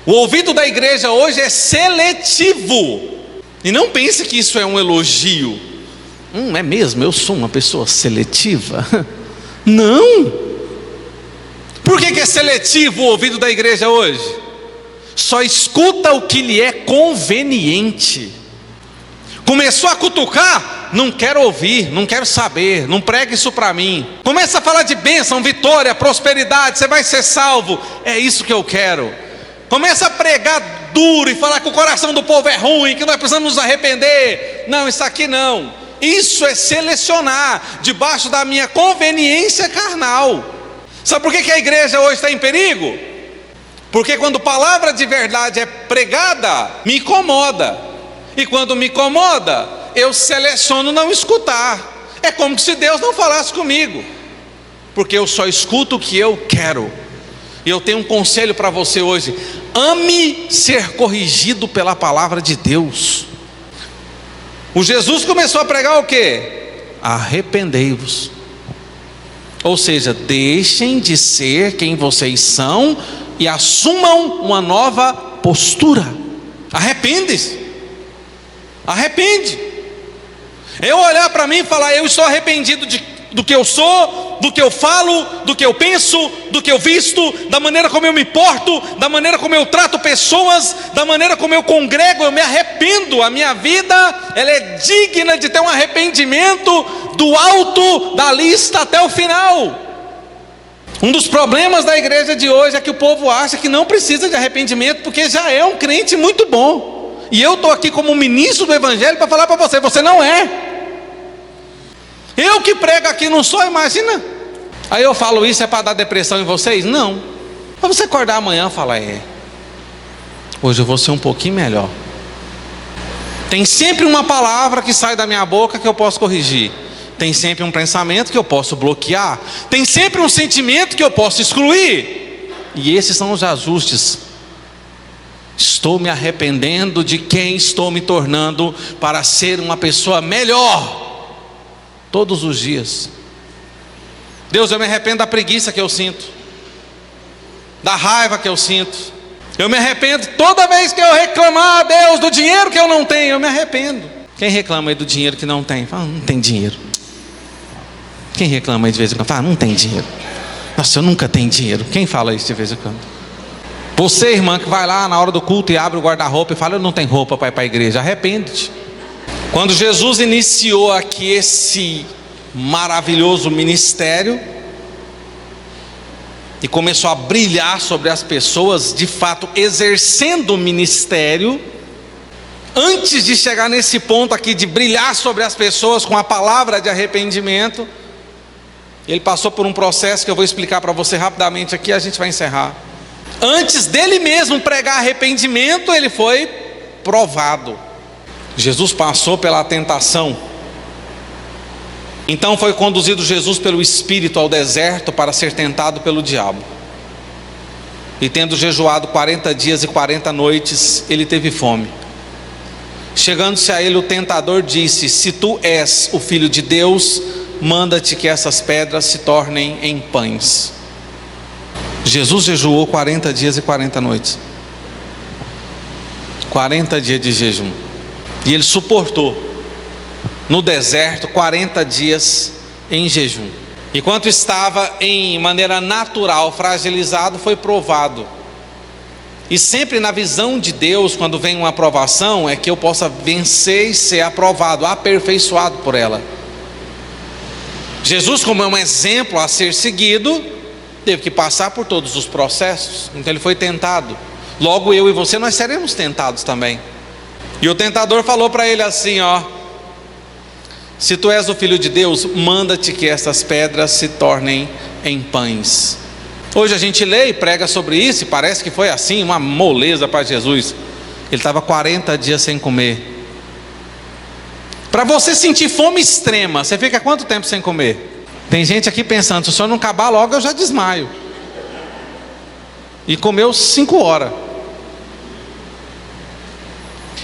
O ouvido da igreja hoje é seletivo. E não pense que isso é um elogio. É mesmo, eu sou uma pessoa seletiva? Não. Por que é seletivo o ouvido da igreja hoje? Só escuta o que lhe é conveniente. Começou a cutucar? Não quero ouvir, não quero saber, não pregue isso para mim. Começa a falar de bênção, vitória, prosperidade, você vai ser salvo. É isso que eu quero. Começa a pregar duro e falar que o coração do povo é ruim, que nós precisamos nos arrepender. Não, isso aqui não. Isso é selecionar debaixo da minha conveniência carnal. Sabe por que a igreja hoje está em perigo? Porque quando palavra de verdade é pregada, me incomoda. E quando me incomoda, eu seleciono não escutar. É como se Deus não falasse comigo, porque eu só escuto o que eu quero. E eu tenho um conselho para você hoje: ame ser corrigido pela palavra de Deus. O Jesus começou a pregar o quê? Arrependei-vos. Ou seja, deixem de ser quem vocês são e assumam uma nova postura. Arrepende-se. Arrepende. Eu olhar para mim e falar: eu estou arrependido do que eu sou, do que eu falo, do que eu penso, do que eu visto, da maneira como eu me porto, da maneira como eu trato pessoas, da maneira como eu congrego. Eu me arrependo. A minha vida, ela é digna de ter um arrependimento do alto da lista até o final. Um dos problemas da igreja de hoje é que o povo acha que não precisa de arrependimento, porque já é um crente muito bom. E eu estou aqui como ministro do evangelho para falar para você: você não é. Eu que prego aqui não sou, imagina. Aí eu falo isso é para dar depressão em vocês? Não. Para você acordar amanhã e falar: hoje eu vou ser um pouquinho melhor. Tem sempre uma palavra que sai da minha boca que eu posso corrigir. Tem sempre um pensamento que eu posso bloquear. Tem sempre um sentimento que eu posso excluir. E esses são os ajustes. Estou me arrependendo de quem estou me tornando para ser uma pessoa melhor todos os dias. Deus, eu me arrependo da preguiça que eu sinto, da raiva que eu sinto. Eu me arrependo toda vez que eu reclamar a Deus do dinheiro que eu não tenho. Eu me arrependo. Quem reclama aí do dinheiro que não tem? Fala: não tem dinheiro. Quem reclama aí de vez em quando? Fala: não tem dinheiro. Nossa, eu nunca tenho dinheiro. Quem fala isso de vez em quando? Você, irmã, que vai lá na hora do culto e abre o guarda-roupa e fala: eu não tenho roupa para ir para a igreja. Arrepende-te. Quando Jesus iniciou aqui esse maravilhoso ministério e começou a brilhar sobre as pessoas, de fato exercendo o ministério, antes de chegar nesse ponto aqui de brilhar sobre as pessoas com a palavra de arrependimento, ele passou por um processo que eu vou explicar para você rapidamente aqui, a gente vai encerrar. Antes dele mesmo pregar arrependimento, ele foi provado. Jesus passou pela tentação. Então foi conduzido Jesus pelo Espírito ao deserto para ser tentado pelo diabo. E tendo jejuado 40 dias e 40 noites, ele teve fome. Chegando-se a ele, o tentador disse: se tu és o Filho de Deus, manda-te que essas pedras se tornem em pães. Jesus jejuou 40 dias e 40 noites. 40 dias de jejum. E ele suportou no deserto 40 dias em jejum. Enquanto estava em maneira natural fragilizado, foi provado. E sempre na visão de Deus, quando vem uma aprovação, é que eu possa vencer e ser aprovado, aperfeiçoado por ela. Jesus, como é um exemplo a ser seguido, teve que passar por todos os processos. Então ele foi tentado. Logo eu e você, nós seremos tentados também. E o tentador falou para ele assim: se tu és o Filho de Deus, manda-te que essas pedras se tornem em pães. Hoje a gente lê e prega sobre isso e parece que foi assim, uma moleza para Jesus. Ele estava 40 dias sem comer. Para você sentir fome extrema, você fica quanto tempo sem comer? Tem gente aqui pensando: se o senhor não acabar logo, eu já desmaio. E comeu 5 horas.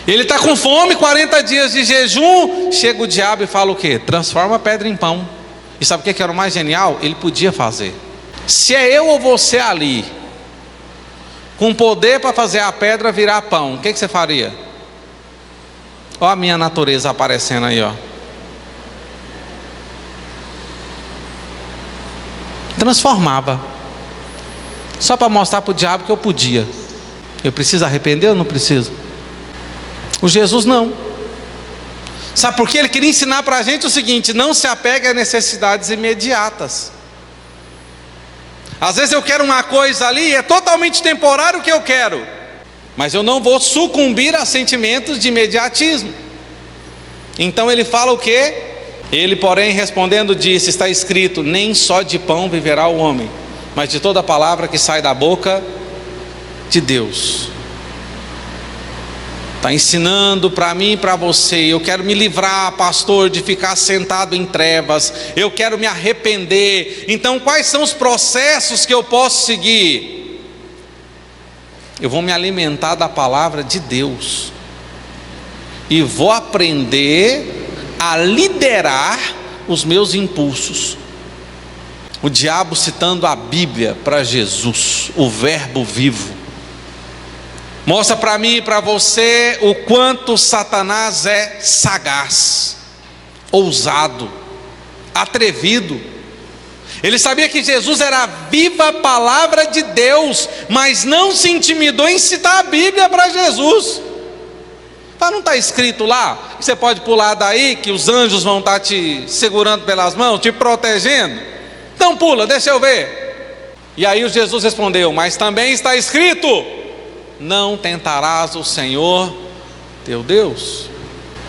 Ele está com fome, 40 dias de jejum. Chega o diabo e fala o quê? Transforma a pedra em pão. E sabe o que era o mais genial? Ele podia fazer. Se é eu ou você ali, com poder para fazer a pedra virar pão, o que você faria? Olha a minha natureza aparecendo aí, ó. Transformava, só para mostrar para o diabo que eu podia. Eu preciso arrepender ou não preciso? O Jesus não. Sabe por quê? Ele queria ensinar para a gente o seguinte: não se apegue a necessidades imediatas. Às vezes eu quero uma coisa ali, é totalmente temporário o que eu quero, mas eu não vou sucumbir a sentimentos de imediatismo. Então ele fala o quê? Ele, porém, respondendo, disse: está escrito, nem só de pão viverá o homem, mas de toda palavra que sai da boca de Deus. Está ensinando para mim e para você: eu quero me livrar, pastor, de ficar sentado em trevas, eu quero me arrepender. Então quais são os processos que eu posso seguir? Eu vou me alimentar da palavra de Deus, e vou aprender a liderar os meus impulsos. O diabo citando a Bíblia para Jesus, o verbo vivo, mostra para mim e para você o quanto Satanás é sagaz, ousado, atrevido. Ele sabia que Jesus era a viva palavra de Deus, mas não se intimidou em citar a Bíblia para Jesus. Não está escrito lá que você pode pular daí, que os anjos vão estar te segurando pelas mãos, te protegendo? Então pula, deixa eu ver. E aí o Jesus respondeu: mas também está escrito, não tentarás o Senhor teu Deus.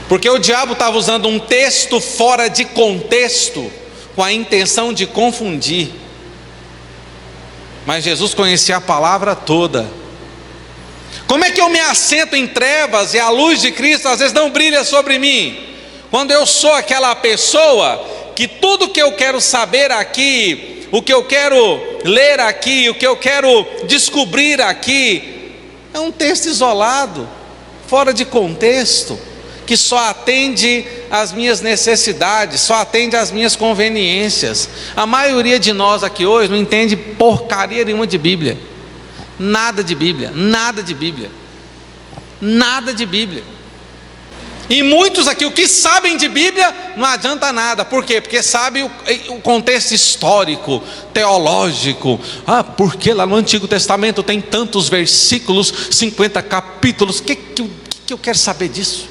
Porque o diabo estava usando um texto fora de contexto, com a intenção de confundir. Mas Jesus conhecia a palavra toda. Como é que eu me assento em trevas e a luz de Cristo às vezes não brilha sobre mim? Quando eu sou aquela pessoa que tudo que eu quero saber aqui, o que eu quero ler aqui, o que eu quero descobrir aqui, é um texto isolado, fora de contexto, que só atende às minhas necessidades, só atende às minhas conveniências. A maioria de nós aqui hoje não entende porcaria nenhuma de Bíblia. Nada de Bíblia, nada de Bíblia, nada de Bíblia. E muitos aqui, o que sabem de Bíblia, não adianta nada. Por quê? Porque sabe o contexto histórico, teológico. Porque lá no Antigo Testamento tem tantos versículos, 50 capítulos. O que eu quero saber disso?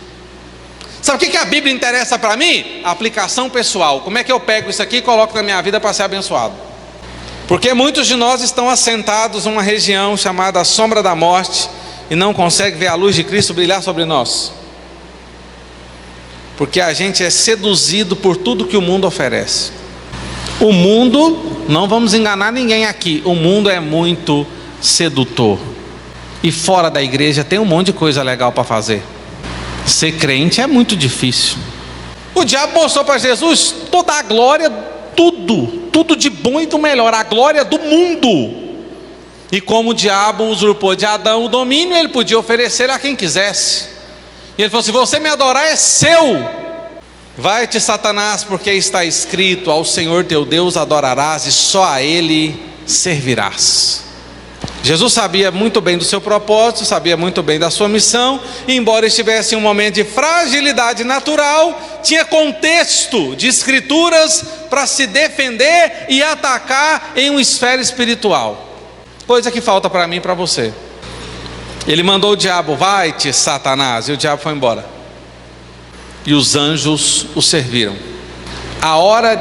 Sabe o que a Bíblia interessa para mim? A aplicação pessoal. Como é que eu pego isso aqui e coloco na minha vida para ser abençoado? Porque muitos de nós estão assentados numa região chamada sombra da morte e não conseguem ver a luz de Cristo brilhar sobre nós. Porque a gente é seduzido por tudo que o mundo oferece. O mundo, não vamos enganar ninguém aqui, o mundo é muito sedutor. E fora da igreja tem um monte de coisa legal para fazer. Ser crente é muito difícil. O diabo mostrou para Jesus toda a glória, tudo de bom e do melhor, a glória do mundo. E como o diabo usurpou de Adão o domínio, ele podia oferecer a quem quisesse. E ele falou: se você me adorar, é seu. Vai-te, Satanás, porque está escrito: ao Senhor teu Deus adorarás e só a Ele servirás. Jesus sabia muito bem do seu propósito, sabia muito bem da sua missão, e embora estivesse em um momento de fragilidade natural, tinha contexto de escrituras para se defender e atacar em uma esfera espiritual. Coisa que falta para mim e para você. Ele mandou o diabo: vai-te, Satanás, e o diabo foi embora. E os anjos o serviram. A hora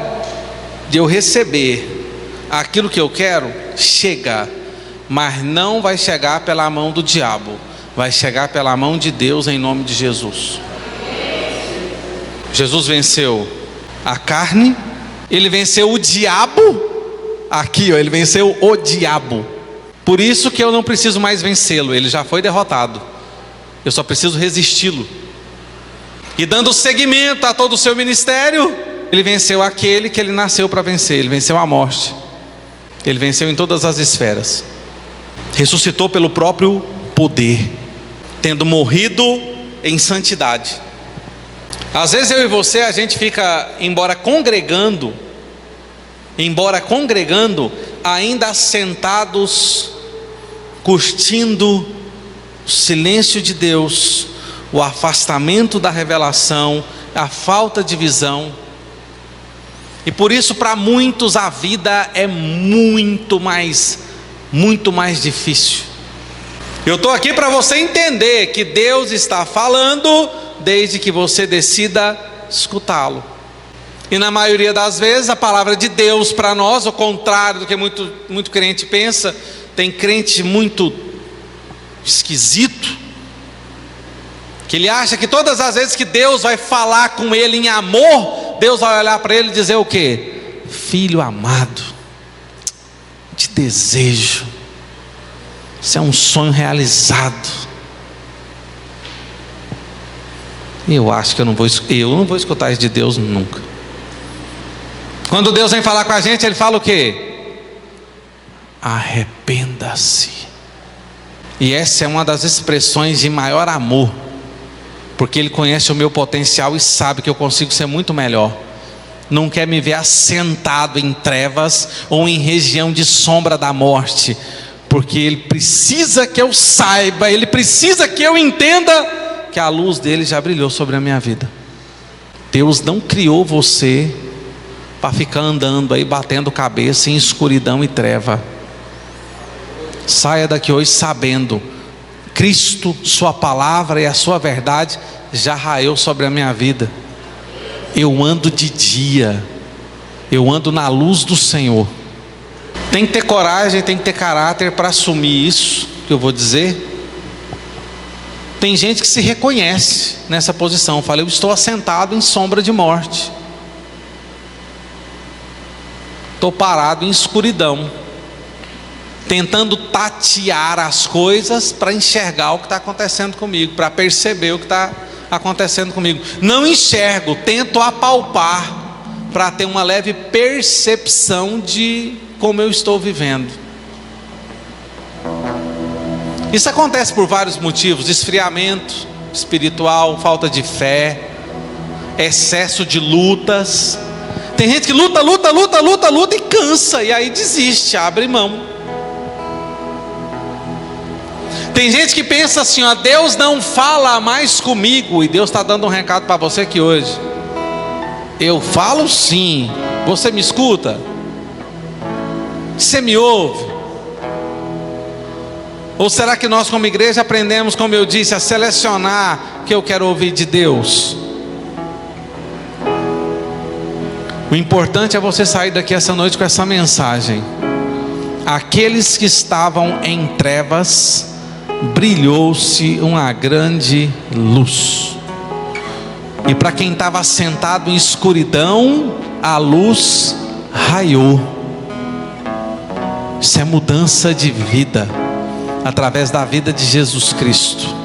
de eu receber aquilo que eu quero chega, mas não vai chegar pela mão do diabo, vai chegar pela mão de Deus, em nome de Jesus. Jesus venceu a carne, ele venceu o diabo. Aqui, ó, ele venceu o diabo. Por isso que eu não preciso mais vencê-lo, ele já foi derrotado. Eu só preciso resisti-lo. E dando seguimento a todo o seu ministério, ele venceu aquele que ele nasceu para vencer. Ele venceu a morte. Ele venceu em todas as esferas. Ressuscitou pelo próprio poder, tendo morrido em santidade. Às vezes eu e você, a gente fica, embora congregando, ainda sentados curtindo o silêncio de Deus, o afastamento da revelação, a falta de visão. E por isso, para muitos, a vida é muito mais difícil. Eu estou aqui para você entender que Deus está falando, desde que você decida escutá-lo. E na maioria das vezes, a palavra de Deus para nós, ao contrário do que muito crente pensa, tem crente muito esquisito, que ele acha que todas as vezes que Deus vai falar com ele em amor, Deus vai olhar para ele e dizer o quê? Filho amado, te desejo, isso é um sonho realizado. Eu acho que eu não vou escutar isso de Deus nunca. Quando Deus vem falar com a gente, Ele fala o quê? Arrependa-se. E essa é uma das expressões de maior amor, porque Ele conhece o meu potencial e sabe que eu consigo ser muito melhor. Não quer me ver assentado em trevas ou em região de sombra da morte, porque Ele precisa que eu saiba, Ele precisa que eu entenda que a luz dele já brilhou sobre a minha vida. Deus não criou você para ficar andando aí batendo cabeça em escuridão e treva. Saia daqui hoje sabendo, Cristo, sua palavra e a sua verdade já raiou sobre a minha vida. Eu ando de dia, eu ando na luz do Senhor. Tem que ter coragem, tem que ter caráter para assumir isso que eu vou dizer. Tem gente que se reconhece nessa posição. Eu falei, eu estou assentado em sombra de morte, estou parado em escuridão, tentando tatear as coisas para enxergar o que está acontecendo comigo, para perceber o que está acontecendo comigo. Não enxergo, tento apalpar para ter uma leve percepção de como eu estou vivendo. Isso acontece por vários motivos: esfriamento espiritual, falta de fé, excesso de lutas. Tem gente que luta e cansa, e aí desiste, abre mão. Tem gente que pensa assim, ó, Deus não fala mais comigo, e Deus está dando um recado para você aqui hoje. Eu falo sim. Você me escuta? Você me ouve? Ou será que nós como igreja aprendemos, como eu disse, a selecionar o que eu quero ouvir de Deus? O importante é você sair daqui essa noite com essa mensagem: aqueles que estavam em trevas, brilhou-se uma grande luz. E para quem estava sentado em escuridão, a luz raiou. Isso é mudança de vida, através da vida de Jesus Cristo.